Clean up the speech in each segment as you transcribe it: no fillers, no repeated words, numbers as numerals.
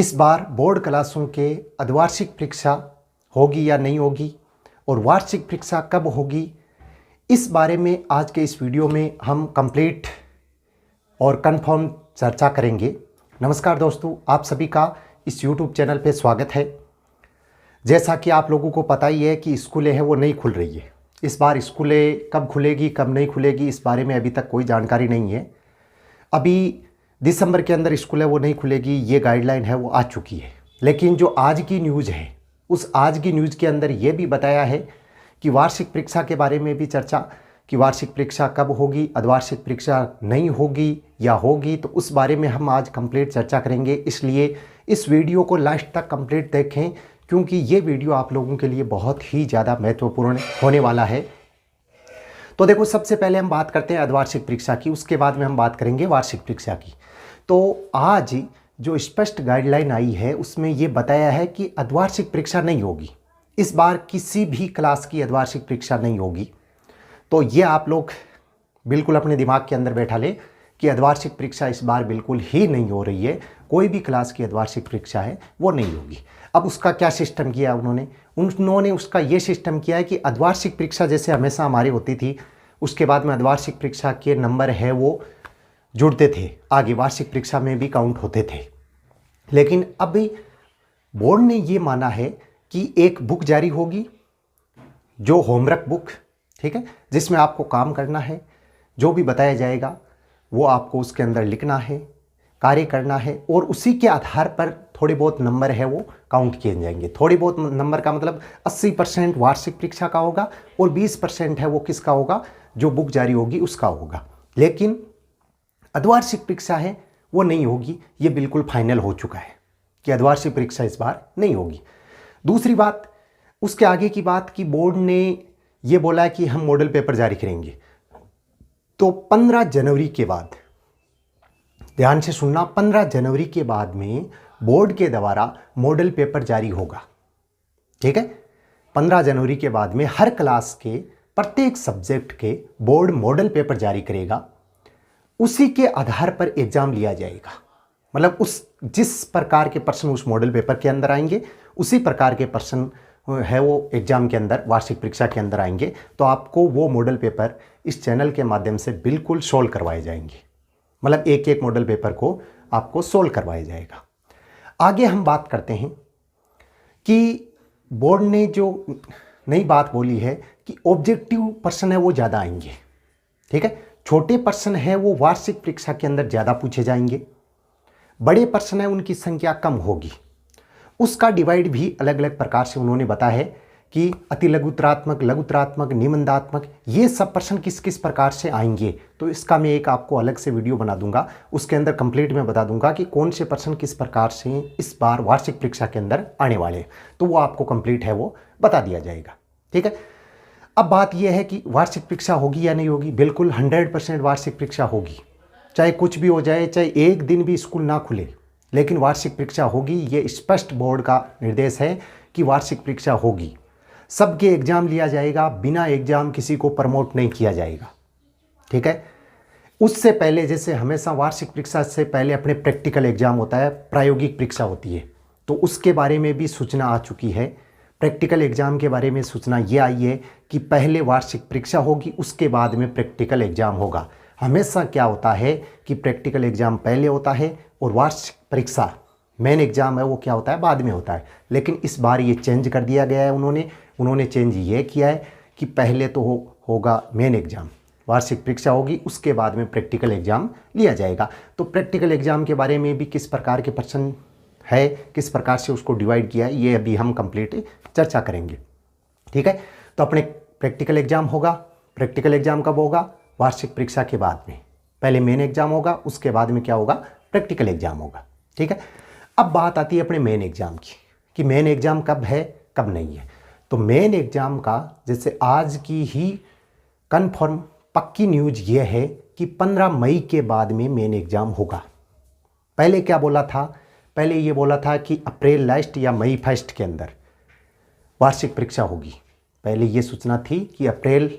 इस बार बोर्ड क्लासों के अर्धवार्षिक परीक्षा होगी या नहीं होगी और वार्षिक परीक्षा कब होगी, इस बारे में आज के इस वीडियो में हम कंप्लीट और कंफर्म चर्चा करेंगे। नमस्कार दोस्तों, आप सभी का इस YouTube चैनल पे स्वागत है। जैसा कि आप लोगों को पता ही है कि स्कूलें हैं वो नहीं खुल रही है। इस बार स्कूलें कब खुलेगी कब नहीं खुलेगी इस बारे में अभी तक कोई जानकारी नहीं है। अभी दिसंबर के अंदर स्कूल है वो नहीं खुलेगी, ये गाइडलाइन है वो आ चुकी है। लेकिन जो आज की न्यूज़ है उस आज की न्यूज़ के अंदर ये भी बताया है कि वार्षिक परीक्षा के बारे में भी चर्चा कि वार्षिक परीक्षा कब होगी, अर्धवार्षिक परीक्षा नहीं होगी या होगी, तो उस बारे में हम आज कंप्लीट चर्चा करेंगे। इसलिए इस वीडियो को लास्ट तक कंप्लीट देखें क्योंकि ये वीडियो आप लोगों के लिए बहुत ही ज़्यादा महत्वपूर्ण होने वाला है। तो देखो, सबसे पहले हम बात करते हैं अर्धवार्षिक परीक्षा की, उसके बाद में हम बात करेंगे वार्षिक परीक्षा की। तो आज जो स्पष्ट गाइडलाइन आई है उसमें ये बताया है कि अर्धवार्षिक परीक्षा नहीं होगी। इस बार किसी भी क्लास की अर्धवार्षिक परीक्षा नहीं होगी। तो ये आप लोग बिल्कुल अपने दिमाग के अंदर बैठा लें कि अर्धवार्षिक परीक्षा इस बार बिल्कुल ही नहीं हो रही है। कोई भी क्लास की अर्धवार्षिक परीक्षा है वो नहीं होगी। अब उसका क्या सिस्टम किया उन्होंने उसका ये सिस्टम किया है कि अर्धवार्षिक परीक्षा जैसे हमेशा हमारी होती थी, उसके बाद में अर्धवार्षिक परीक्षा के नंबर है वो जुड़ते थे, आगे वार्षिक परीक्षा में भी काउंट होते थे। लेकिन अभी बोर्ड ने ये माना है कि एक बुक जारी होगी, जो होमवर्क बुक, ठीक है, जिसमें आपको काम करना है, जो भी बताया जाएगा वो आपको उसके अंदर लिखना है, कार्य करना है और उसी के आधार पर थोड़े बहुत नंबर है वो काउंट किए जाएंगे। थोड़ी बहुत नंबर का मतलब 80% वार्षिक परीक्षा का होगा और 20% है वो किसका होगा, जो बुक जारी होगी उसका होगा। लेकिन अर्धवार्षिक परीक्षा है वो नहीं होगी, ये बिल्कुल फाइनल हो चुका है कि अर्धवार्षिक परीक्षा इस बार नहीं होगी। दूसरी बात, उसके आगे की बात कि बोर्ड ने ये बोला कि हम मॉडल पेपर जारी करेंगे। तो 15 जनवरी के बाद, ध्यान से सुनना, 15 जनवरी के बाद में बोर्ड के द्वारा मॉडल पेपर जारी होगा, ठीक है। 15 जनवरी के बाद में हर क्लास के प्रत्येक सब्जेक्ट के बोर्ड मॉडल पेपर जारी करेगा, उसी के आधार पर एग्जाम लिया जाएगा। मतलब उस जिस प्रकार के प्रश्न उस मॉडल पेपर के अंदर आएंगे उसी प्रकार के प्रश्न है वो एग्जाम के अंदर, वार्षिक परीक्षा के अंदर आएंगे। तो आपको वो मॉडल पेपर इस चैनल के माध्यम से बिल्कुल सोल्व करवाए जाएंगे। मतलब एक एक मॉडल पेपर को आपको सोल्व करवाया जाएगा। आगे हम बात करते हैं कि बोर्ड ने जो नई बात बोली है कि ऑब्जेक्टिव प्रश्न है वो ज़्यादा आएंगे, ठीक है। छोटे प्रश्न है वो वार्षिक परीक्षा के अंदर ज़्यादा पूछे जाएंगे, बड़े प्रश्न है उनकी संख्या कम होगी। उसका डिवाइड भी अलग अलग प्रकार से उन्होंने बताया है कि अति लघुतरात्मक, लघुतरात्मक, निबंधात्मक, ये सब प्रश्न किस किस प्रकार से आएंगे। तो इसका मैं एक आपको अलग से वीडियो बना दूंगा, उसके अंदर कंप्लीट में बता दूंगा कि कौन से प्रश्न किस प्रकार से इस बार वार्षिक परीक्षा के अंदर आने वाले हैं। तो वो आपको कंप्लीट है वो बता दिया जाएगा, ठीक है। अब बात यह है कि वार्षिक परीक्षा होगी या नहीं होगी। बिल्कुल 100% वार्षिक परीक्षा होगी, चाहे कुछ भी हो जाए, चाहे एक दिन भी स्कूल ना खुले, लेकिन वार्षिक परीक्षा होगी। ये स्पष्ट बोर्ड का निर्देश है कि वार्षिक परीक्षा होगी। सबके एग्जाम लिया जाएगा, बिना एग्जाम किसी को प्रमोट नहीं किया जाएगा, ठीक है। उससे पहले जैसे हमेशा वार्षिक परीक्षा से पहले अपने प्रैक्टिकल एग्जाम होता है, प्रायोगिक परीक्षा होती है, तो उसके बारे में भी सूचना आ चुकी है। प्रैक्टिकल एग्जाम के बारे में सूचना ये आई है कि पहले वार्षिक परीक्षा होगी, उसके बाद में प्रैक्टिकल एग्जाम होगा। हमेशा क्या होता है कि प्रैक्टिकल एग्जाम पहले होता है और वार्षिक परीक्षा मेन एग्जाम है वो क्या होता है, बाद में होता है। लेकिन इस बार ये चेंज कर दिया गया है। उन्होंने चेंज ये किया है कि पहले तो होगा मेन एग्जाम, वार्षिक परीक्षा होगी, उसके बाद में प्रैक्टिकल एग्जाम लिया जाएगा। तो प्रैक्टिकल एग्जाम के बारे में भी किस प्रकार के प्रश्न है, किस प्रकार से उसको डिवाइड किया है, ये अभी हम कंप्लीट चर्चा करेंगे, ठीक है। तो अपने प्रैक्टिकल एग्जाम होगा। प्रैक्टिकल एग्जाम कब होगा, वार्षिक परीक्षा के बाद में। पहले मेन एग्जाम होगा, उसके बाद में क्या होगा, प्रैक्टिकल एग्जाम होगा, ठीक है। अब बात आती है अपने मेन एग्जाम की कि मेन एग्जाम कब है कब नहीं है। तो मेन एग्जाम का जैसे आज की ही कन्फर्म पक्की न्यूज़ ये है कि 15 मई के बाद में मेन एग्जाम होगा। पहले क्या बोला था, पहले ये बोला था कि अप्रैल लास्ट या मई फर्स्ट के अंदर वार्षिक परीक्षा होगी। पहले ये सूचना थी कि अप्रैल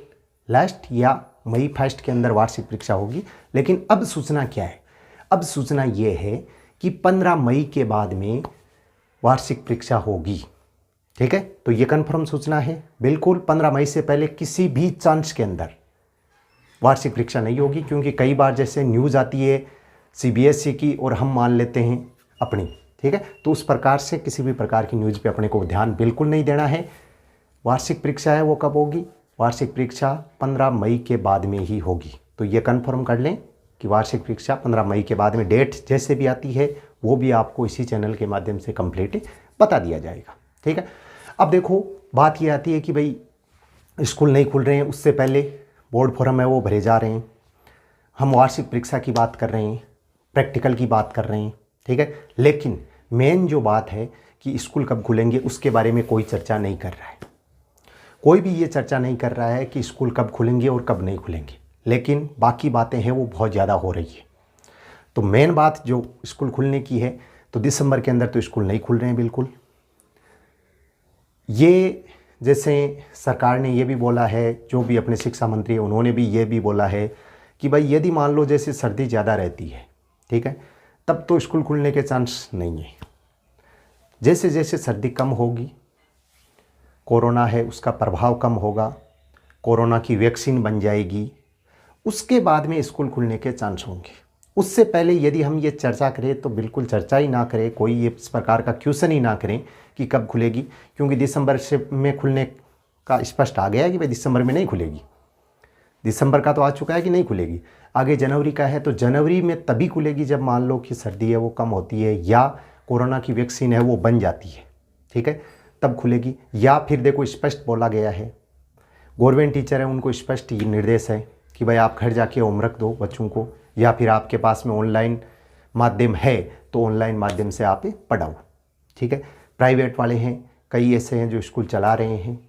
लास्ट या मई फर्स्ट के अंदर वार्षिक परीक्षा होगी। लेकिन अब सूचना क्या है, अब सूचना ये है कि 15 मई के बाद में वार्षिक परीक्षा होगी। ठीक है, तो ये कन्फर्म सूचना है। बिल्कुल 15 मई से पहले किसी भी चांस के अंदर वार्षिक परीक्षा नहीं होगी, क्योंकि कई बार जैसे न्यूज़ आती है सीबीएसई की और हम मान लेते हैं अपनी। ठीक है, तो उस प्रकार से किसी भी प्रकार की न्यूज़ पे अपने को ध्यान बिल्कुल नहीं देना है। वार्षिक परीक्षा है वो कब होगी? वार्षिक परीक्षा 15 मई के बाद में ही होगी। तो ये कन्फर्म कर लें कि वार्षिक परीक्षा 15 मई के बाद में, डेट जैसे भी आती है वो भी आपको इसी चैनल के माध्यम से कंप्लीट बता दिया जाएगा। ठीक है, अब देखो बात ये आती है कि भाई स्कूल नहीं खुल रहे हैं, उससे पहले बोर्ड फॉर्म है वो भरे जा रहे हैं, हम वार्षिक परीक्षा की बात कर रहे हैं, प्रैक्टिकल की बात कर रहे हैं। ठीक है, लेकिन मेन जो बात है कि स्कूल कब खुलेंगे उसके बारे में कोई चर्चा नहीं कर रहा है। कोई भी ये चर्चा नहीं कर रहा है कि स्कूल कब खुलेंगे और कब नहीं खुलेंगे, लेकिन बाकी बातें हैं वो बहुत ज़्यादा हो रही है। तो मेन बात जो स्कूल खुलने की है, तो दिसंबर के अंदर तो स्कूल नहीं खुल रहे हैं बिल्कुल। ये जैसे सरकार ने ये भी बोला है, जो भी अपने शिक्षा मंत्री है उन्होंने भी ये भी बोला है कि भाई यदि मान लो जैसे सर्दी ज़्यादा रहती है, ठीक है, तब तो स्कूल खुलने के चांस नहीं है। जैसे जैसे सर्दी कम होगी, कोरोना है उसका प्रभाव कम होगा, कोरोना की वैक्सीन बन जाएगी, उसके बाद में स्कूल खुलने के चांस होंगे। उससे पहले यदि हम ये चर्चा करें तो बिल्कुल चर्चा ही ना करें, कोई ये इस प्रकार का क्वेश्चन ही ना करें कि कब खुलेगी, क्योंकि दिसंबर से में खुलने का स्पष्ट आ गया है कि भाई दिसंबर में नहीं खुलेगी। दिसंबर का तो आ चुका है कि नहीं खुलेगी। आगे जनवरी का है, तो जनवरी में तभी खुलेगी जब मान लो कि सर्दी है वो कम होती है या कोरोना की वैक्सीन है वो बन जाती है। ठीक है, तब खुलेगी। या फिर देखो स्पष्ट बोला गया है, गवर्नमेंट टीचर है उनको स्पष्ट ये निर्देश है कि भाई आप घर जाके होमवर्क दो बच्चों को, या फिर आपके पास में ऑनलाइन माध्यम है तो ऑनलाइन माध्यम से आप पढ़ाओ। ठीक है, प्राइवेट वाले हैं, कई ऐसे हैं जो स्कूल चला रहे हैं,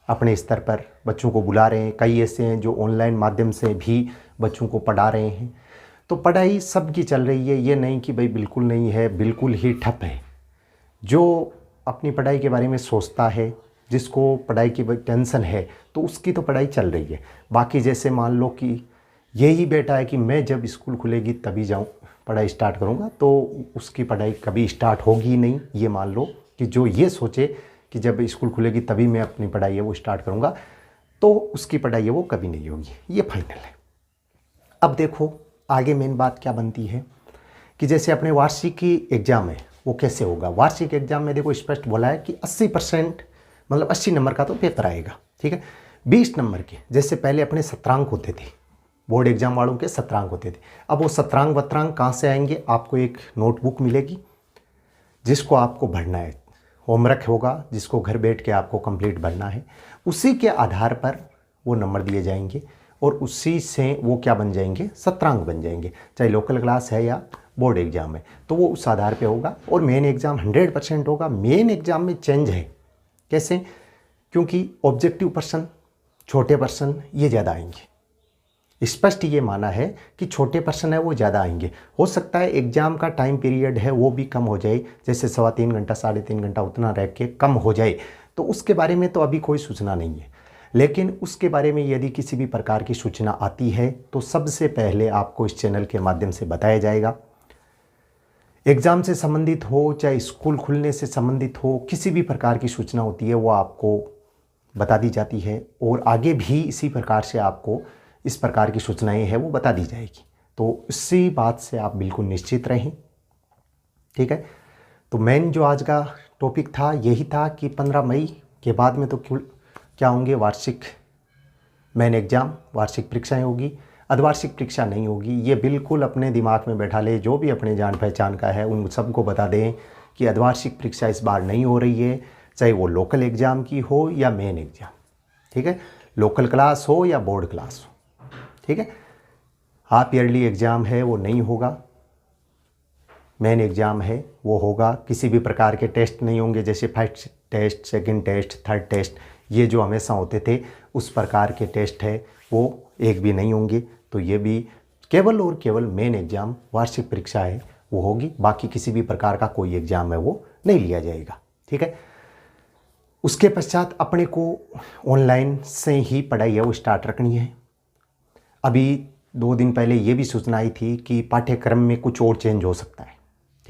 अपने स्तर पर बच्चों को बुला रहे हैं, कई ऐसे हैं जो ऑनलाइन माध्यम से भी बच्चों को पढ़ा रहे हैं। तो पढ़ाई सबकी चल रही है, ये नहीं कि भाई बिल्कुल नहीं है, बिल्कुल ही ठप है। जो अपनी पढ़ाई के बारे में सोचता है, जिसको पढ़ाई की टेंशन है, तो उसकी तो पढ़ाई चल रही है। बाकी जैसे मान लो कि यही बेटा है कि मैं जब स्कूल खुलेगी तभी जाऊँ पढ़ाई स्टार्ट करूँगा, तो उसकी पढ़ाई कभी स्टार्ट होगी ही नहीं। ये मान लो कि जो ये सोचे कि जब स्कूल खुलेगी तभी मैं अपनी पढ़ाई है वो स्टार्ट करूँगा, तो उसकी पढ़ाई है वो कभी नहीं होगी, ये फाइनल है। अब देखो आगे मेन बात क्या बनती है कि जैसे अपने वार्षिक एग्ज़ाम है वो कैसे होगा। वार्षिक एग्ज़ाम में देखो स्पष्ट बोला है कि 80% मतलब 80 नंबर का तो पेपर आएगा। ठीक है, 20 नंबर के, जैसे पहले अपने सत्रांक होते थे, बोर्ड एग्जाम वालों के सत्रांक होते थे, अब वो सत्रांक वत्रांक कहाँ से आएंगे? आपको एक नोटबुक मिलेगी जिसको आपको भरना है, होमवर्क होगा जिसको घर बैठ के आपको कंप्लीट भरना है, उसी के आधार पर वो नंबर दिए जाएंगे और उसी से वो क्या बन जाएंगे? सत्रांक बन जाएंगे। चाहे लोकल क्लास है या बोर्ड एग्ज़ाम है, तो वो उस आधार पे होगा। और मेन एग्ज़ाम 100% होगा। मेन एग्ज़ाम में चेंज है, कैसे? क्योंकि ऑब्जेक्टिव पर्सन, छोटे पर्सन ये ज़्यादा आएंगे। स्पष्ट ये माना है कि छोटे पर्सन है वो ज़्यादा आएंगे। हो सकता है एग्ज़ाम का टाइम पीरियड है वो भी कम हो जाए, जैसे 3.25 घंटा 3.5 घंटा उतना रह के कम हो जाए, तो उसके बारे में तो अभी कोई सूचना नहीं है। लेकिन उसके बारे में यदि किसी भी प्रकार की सूचना आती है तो सबसे पहले आपको इस चैनल के माध्यम से बताया जाएगा। एग्ज़ाम से संबंधित हो चाहे स्कूल खुलने से संबंधित हो, किसी भी प्रकार की सूचना होती है वो आपको बता दी जाती है, और आगे भी इसी प्रकार से आपको इस प्रकार की सूचनाएं हैं वो बता दी जाएगी। तो इसी बात से आप बिल्कुल निश्चित रहें। ठीक है, तो मेन जो आज का टॉपिक था यही था कि 15 मई के बाद में तो क्या होंगे? वार्षिक मेन एग्ज़ाम, वार्षिक परीक्षाएं होगी, अर्धवार्षिक परीक्षा नहीं होगी। ये बिल्कुल अपने दिमाग में बैठा ले, जो भी अपने जान पहचान का है उन सबको बता दें कि अर्धवार्षिक परीक्षा इस बार नहीं हो रही है, चाहे वो लोकल एग्ज़ाम की हो या मेन एग्ज़ाम। ठीक है, लोकल क्लास हो या बोर्ड क्लास हो। ठीक है, हाफ ईयरली एग्ज़ाम है वो नहीं होगा, मेन एग्ज़ाम है वो होगा। किसी भी प्रकार के टेस्ट नहीं होंगे, जैसे first test, second test, third test, ये जो हमेशा होते थे उस प्रकार के टेस्ट है वो एक भी नहीं होंगे। तो ये भी केवल और केवल मेन एग्ज़ाम, वार्षिक परीक्षा है वो होगी। बाकी किसी भी प्रकार का कोई एग्ज़ाम है वो नहीं लिया जाएगा। ठीक है, उसके पश्चात अपने को ऑनलाइन से ही पढ़ाई है वो स्टार्ट रखनी है। अभी 2 दिन पहले ये भी सूचना आई थी कि पाठ्यक्रम में कुछ और चेंज हो सकता है।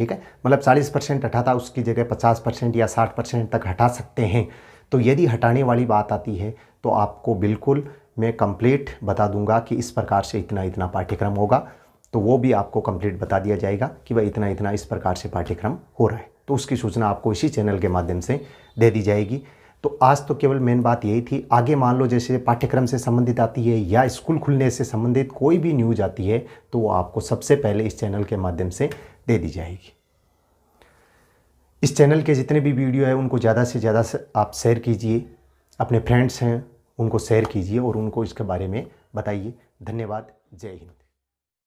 ठीक है, मतलब 40% हटा था उसकी जगह 50% या 60% तक हटा सकते हैं। तो यदि हटाने वाली बात आती है तो आपको बिल्कुल मैं कंप्लीट बता दूंगा कि इस प्रकार से इतना इतना पाठ्यक्रम होगा, तो वो भी आपको कंप्लीट बता दिया जाएगा कि भाई इतना इतना इस प्रकार से पाठ्यक्रम हो रहा है। तो उसकी सूचना आपको इसी चैनल के माध्यम से दे दी जाएगी। तो आज तो केवल मेन बात यही थी। आगे मान लो जैसे पाठ्यक्रम से संबंधित आती है या स्कूल खुलने से संबंधित कोई भी न्यूज़ आती है तो वो आपको सबसे पहले इस चैनल के माध्यम से दे दी जाएगी। इस चैनल के जितने भी वीडियो है उनको ज़्यादा से ज़्यादा आप शेयर कीजिए, अपने फ्रेंड्स हैं उनको शेयर कीजिए और उनको इसके बारे में बताइए। धन्यवाद। जय हिंद।